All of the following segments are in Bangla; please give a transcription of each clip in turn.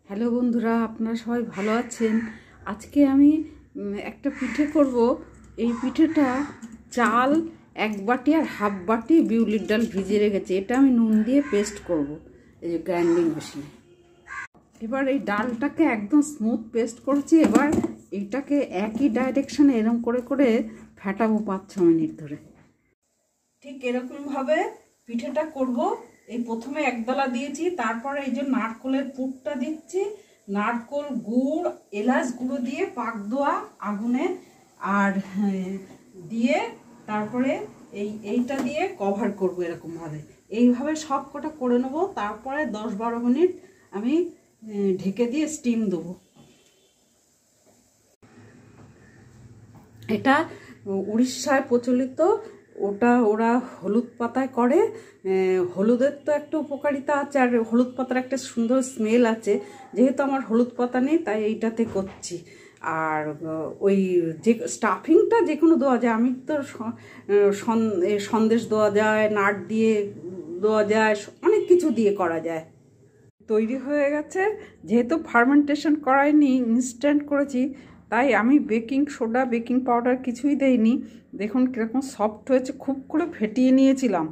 হ্যালো বন্ধুরা, আপনারা সবাই ভালো আছেন? আজকে আমি একটা পিঠে করব। এই পিঠেটা চাল 1 বাটি আর হাফ বাটি বিউলির ডাল ভিজিয়ে রেখেছি। এটা আমি নুন দিয়ে পেস্ট করব এই যে গ্রাইন্ডিং মেশিনে। এবার এই ডালটাকে একদম স্মুথ পেস্ট করেছি। এবার এইটাকে একই ডাইরেকশনে এরকম করে করে ফেটাবো 5-6 মিনিট ধরে। ঠিক এরকমভাবে পিঠেটা করব। এই প্রথমে একদলা দিয়েছি, তারপরে এই যে নারকোলের পুরটা দিচ্ছি, নারকোল গুড় এলাচ গুঁড়ো দিয়ে পাক দেওয়া আগুনে আর দিয়ে তারপরে এইটা দিয়ে কভার করব এরকমভাবে। এইভাবে সব কটা করে নেবো। তারপরে 10-12 মিনিট আমি ঢেকে দিয়ে স্টিম দেবো। এটা উড়িষ্যায় প্রচলিত। ওরা হলুদ পাতায় করে। হলুদের তো একটা উপকারিতা আছে, আর হলুদ পাতার একটা সুন্দর স্মেল আছে। যেহেতু আমার হলুদ পাতা নেই, তাই এইটাতে করছি। আর ওই যে স্টাফিংটা যে কোনো দেওয়া যায়। আমি তো সন্দেশ দেওয়া যায়, নাট দিয়ে দেওয়া যায়, অনেক কিছু দিয়ে করা যায়। তৈরি হয়ে গেছে। যেহেতু ফার্মেন্টেশন করাইনি, ইনস্ট্যান্ট করেছি, তাই আমি বেকিং সোডা বেকিং পাউডার কিছুই দেইনি। দেখুন কীরকম সফট হয়েছে। খুব করে ফেটিয়ে নিয়েছিলাম।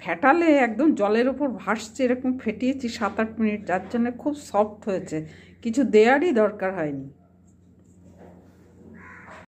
ফেটালে একদম জলের ওপর ভাসছে, এরকম ফেটিয়েছি 7-8 মিনিট, যার জন্য খুব সফট হয়েছে। কিছু দেওয়ারই দরকার হয়নি।